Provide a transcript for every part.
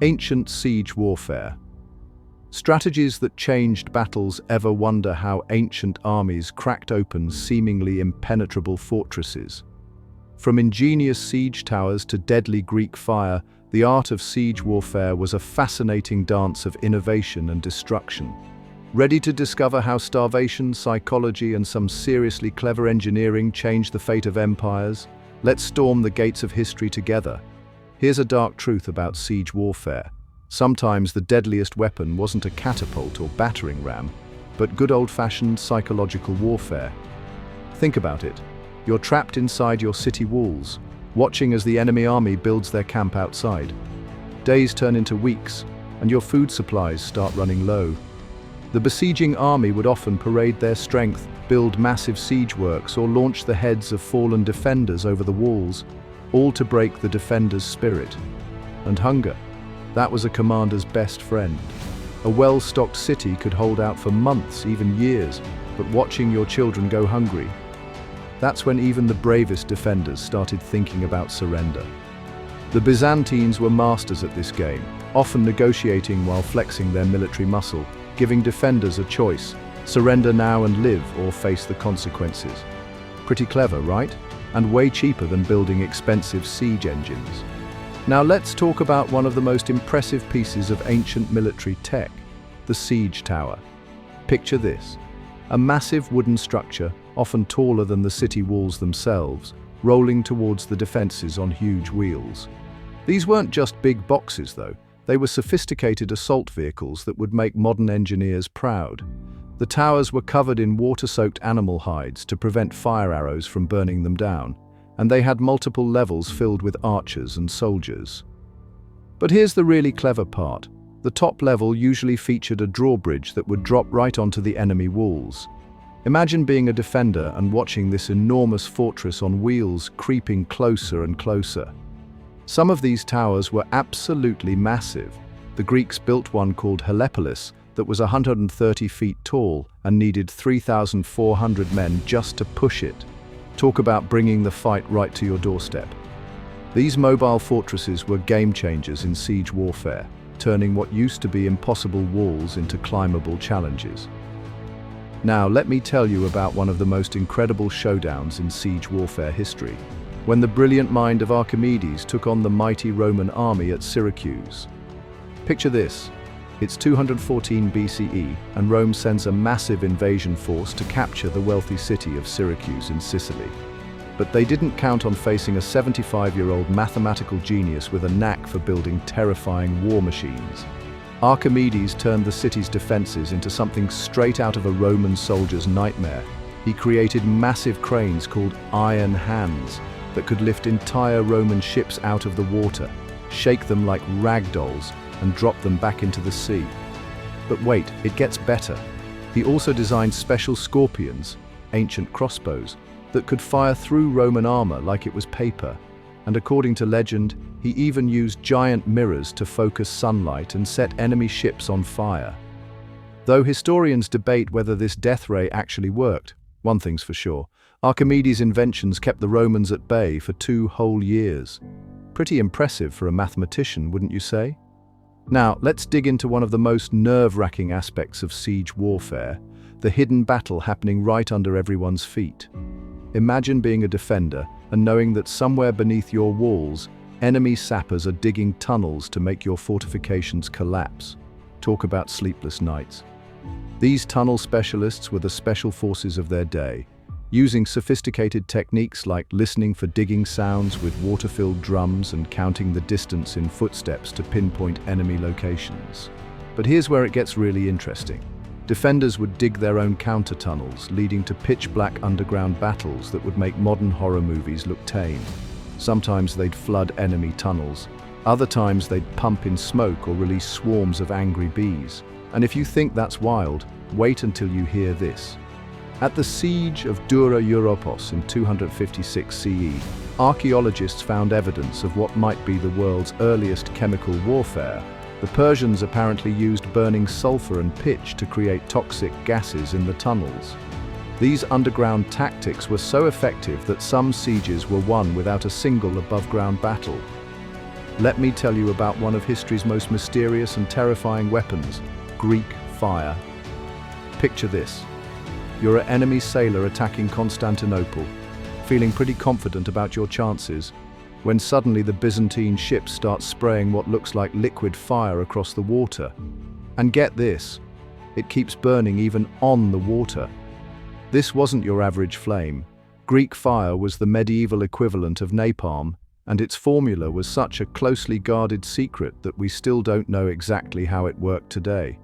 Ancient siege warfare. Strategies that changed battles. Ever wonder how ancient armies cracked open seemingly impenetrable fortresses? From ingenious siege towers to deadly Greek fire, the art of siege warfare was a fascinating dance of innovation and destruction. Ready to discover how starvation, psychology, and some seriously clever engineering changed the fate of empires? Let's storm the gates of history together. Here's a dark truth about siege warfare. Sometimes the deadliest weapon wasn't a catapult or battering ram, but good old-fashioned psychological warfare. Think about it. You're trapped inside your city walls, watching as the enemy army builds their camp outside. Days turn into weeks, and your food supplies start running low. The besieging army would often parade their strength, build massive siege works, or launch the heads of fallen defenders over the walls, all to break the defenders' spirit. And hunger. That was a commander's best friend. A well-stocked city could hold out for months, even years, but watching your children go hungry, that's when even the bravest defenders started thinking about surrender. The Byzantines were masters at this game, often negotiating while flexing their military muscle, giving defenders a choice: surrender now and live, or face the consequences. Pretty clever, right? And way cheaper than building expensive siege engines. Now let's talk about one of the most impressive pieces of ancient military tech, the siege tower. Picture this: a massive wooden structure, often taller than the city walls themselves, rolling towards the defenses on huge wheels. These weren't just big boxes, though. They were sophisticated assault vehicles that would make modern engineers proud. The towers were covered in water-soaked animal hides to prevent fire arrows from burning them down, and they had multiple levels filled with archers and soldiers. But here's the really clever part. The top level usually featured a drawbridge that would drop right onto the enemy walls. Imagine being a defender and watching this enormous fortress on wheels creeping closer and closer. Some of these towers were absolutely massive. The Greeks built one called Helepolis that was 130 feet tall and needed 3,400 men just to push it. Talk about bringing the fight right to your doorstep. These mobile fortresses were game changers in siege warfare, turning what used to be impossible walls into climbable challenges. Now, let me tell you about one of the most incredible showdowns in siege warfare history, when the brilliant mind of Archimedes took on the mighty Roman army at Syracuse. Picture this. It's 214 BCE, and Rome sends a massive invasion force to capture the wealthy city of Syracuse in Sicily. But they didn't count on facing a 75-year-old mathematical genius with a knack for building terrifying war machines. Archimedes turned the city's defenses into something straight out of a Roman soldier's nightmare. He created massive cranes called iron hands that could lift entire Roman ships out of the water, shake them like rag dolls, and drop them back into the sea. But wait, it gets better. He also designed special scorpions, ancient crossbows, that could fire through Roman armor like it was paper. And according to legend, he even used giant mirrors to focus sunlight and set enemy ships on fire. Though historians debate whether this death ray actually worked, one thing's for sure: Archimedes' inventions kept the Romans at bay for 2 whole years. Pretty impressive for a mathematician, wouldn't you say? Now, let's dig into one of the most nerve-wracking aspects of siege warfare, the hidden battle happening right under everyone's feet. Imagine being a defender and knowing that somewhere beneath your walls, enemy sappers are digging tunnels to make your fortifications collapse. Talk about sleepless nights. These tunnel specialists were the special forces of their day, using sophisticated techniques like listening for digging sounds with water-filled drums and counting the distance in footsteps to pinpoint enemy locations. But here's where it gets really interesting. Defenders would dig their own counter-tunnels, leading to pitch-black underground battles that would make modern horror movies look tame. Sometimes they'd flood enemy tunnels. Other times they'd pump in smoke or release swarms of angry bees. And if you think that's wild, wait until you hear this. At the siege of Dura Europos in 256 CE, archaeologists found evidence of what might be the world's earliest chemical warfare. The Persians apparently used burning sulfur and pitch to create toxic gases in the tunnels. These underground tactics were so effective that some sieges were won without a single above-ground battle. Let me tell you about one of history's most mysterious and terrifying weapons, Greek fire. Picture this. You're an enemy sailor attacking Constantinople, feeling pretty confident about your chances, when suddenly the Byzantine ships start spraying what looks like liquid fire across the water. And get this, it keeps burning even on the water. This wasn't your average flame. Greek fire was the medieval equivalent of napalm, and its formula was such a closely guarded secret that we still don't know exactly how it worked today.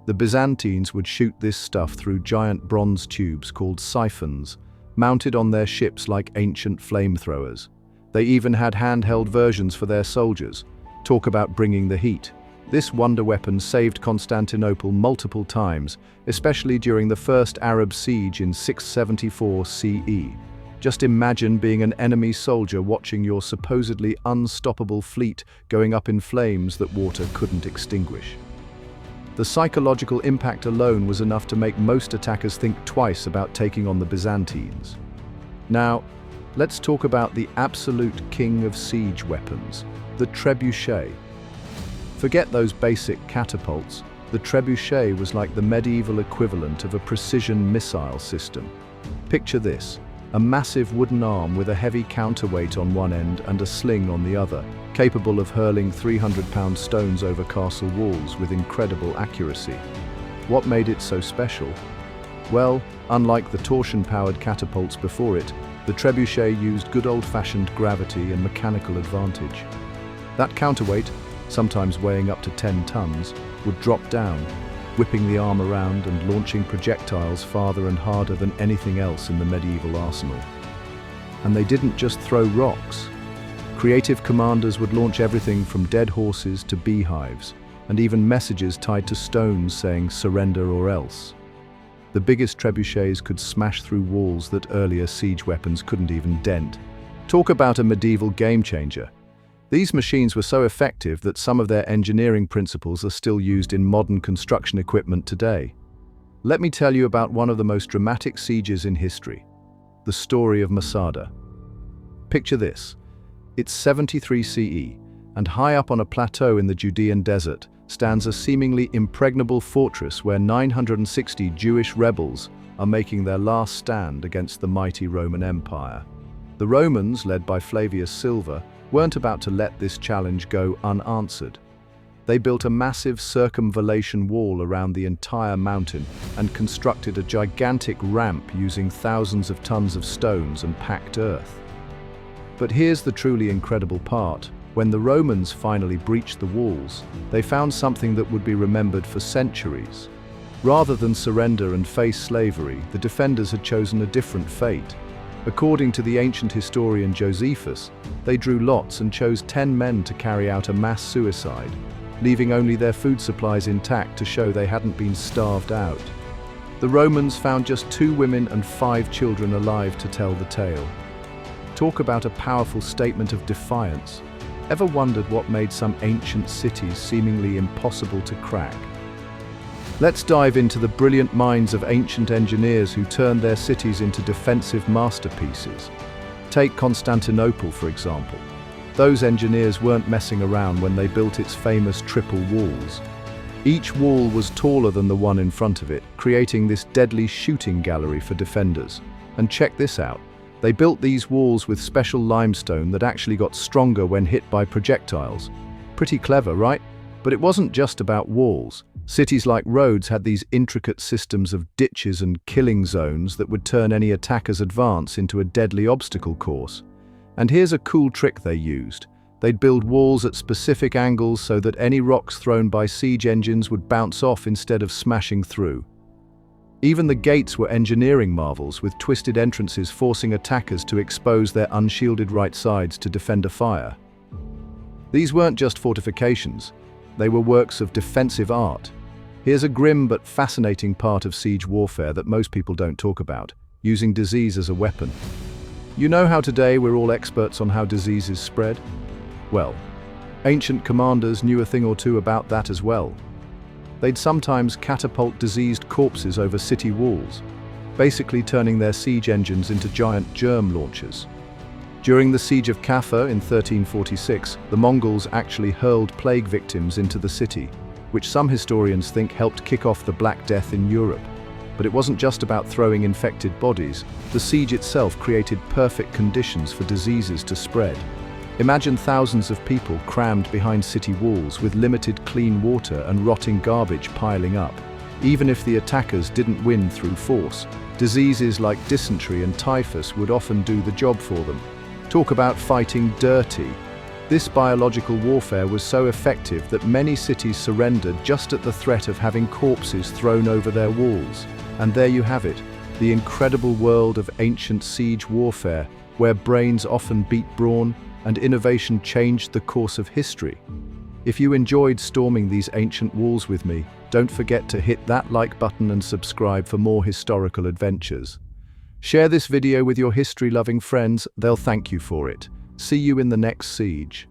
The Byzantines would shoot this stuff through giant bronze tubes called siphons, mounted on their ships like ancient flamethrowers. They even had handheld versions for their soldiers. Talk about bringing the heat. This wonder weapon saved Constantinople multiple times, especially during the first Arab siege in 674 CE. Just imagine being an enemy soldier watching your supposedly unstoppable fleet going up in flames that water couldn't extinguish. The psychological impact alone was enough to make most attackers think twice about taking on the Byzantines. Now, let's talk about the absolute king of siege weapons, the Trebuchet. Forget those basic catapults. The Trebuchet was like the medieval equivalent of a precision missile system. Picture this. A massive wooden arm with a heavy counterweight on one end and a sling on the other, capable of hurling 300-pound stones over castle walls with incredible accuracy. What made it so special? Well, unlike the torsion-powered catapults before it, the Trebuchet used good old-fashioned gravity and mechanical advantage. That counterweight, sometimes weighing up to 10 tons, would drop down, whipping the arm around and launching projectiles farther and harder than anything else in the medieval arsenal. And they didn't just throw rocks. Creative commanders would launch everything from dead horses to beehives, and even messages tied to stones saying "surrender or else." The biggest trebuchets could smash through walls that earlier siege weapons couldn't even dent. Talk about a medieval game changer. These machines were so effective that some of their engineering principles are still used in modern construction equipment today. Let me tell you about one of the most dramatic sieges in history, the story of Masada. Picture this. It's 73 CE, and high up on a plateau in the Judean desert stands a seemingly impregnable fortress where 960 Jewish rebels are making their last stand against the mighty Roman Empire. The Romans, led by Flavius Silva, weren't about to let this challenge go unanswered. They built a massive circumvallation wall around the entire mountain and constructed a gigantic ramp using thousands of tons of stones and packed earth. But here's the truly incredible part. When the Romans finally breached the walls, they found something that would be remembered for centuries. Rather than surrender and face slavery, the defenders had chosen a different fate. According to the ancient historian Josephus, they drew lots and chose 10 men to carry out a mass suicide, leaving only their food supplies intact to show they hadn't been starved out. The Romans found just 2 women and 5 children alive to tell the tale. Talk about a powerful statement of defiance. Ever wondered what made some ancient cities seemingly impossible to crack? Let's dive into the brilliant minds of ancient engineers who turned their cities into defensive masterpieces. Take Constantinople, for example. Those engineers weren't messing around when they built its famous triple walls. Each wall was taller than the one in front of it, creating this deadly shooting gallery for defenders. And check this out. They built these walls with special limestone that actually got stronger when hit by projectiles. Pretty clever, right? But it wasn't just about walls. Cities like Rhodes had these intricate systems of ditches and killing zones that would turn any attacker's advance into a deadly obstacle course. And here's a cool trick they used. They'd build walls at specific angles so that any rocks thrown by siege engines would bounce off instead of smashing through. Even the gates were engineering marvels, with twisted entrances forcing attackers to expose their unshielded right sides to defend a fire. These weren't just fortifications. They were works of defensive art. Here's a grim but fascinating part of siege warfare that most people don't talk about: using disease as a weapon. You know how today we're all experts on how diseases spread? Well, ancient commanders knew a thing or two about that as well. They'd sometimes catapult diseased corpses over city walls, basically turning their siege engines into giant germ launchers. During the siege of Kaffa in 1346, the Mongols actually hurled plague victims into the city, which some historians think helped kick off the Black Death in Europe. But it wasn't just about throwing infected bodies. The siege itself created perfect conditions for diseases to spread. Imagine thousands of people crammed behind city walls with limited clean water and rotting garbage piling up. Even if the attackers didn't win through force, diseases like dysentery and typhus would often do the job for them. Talk about fighting dirty. This biological warfare was so effective that many cities surrendered just at the threat of having corpses thrown over their walls. And there you have it, the incredible world of ancient siege warfare, where brains often beat brawn and innovation changed the course of history. If you enjoyed storming these ancient walls with me, don't forget to hit that like button and subscribe for more historical adventures. Share this video with your history-loving friends, they'll thank you for it. See you in the next siege.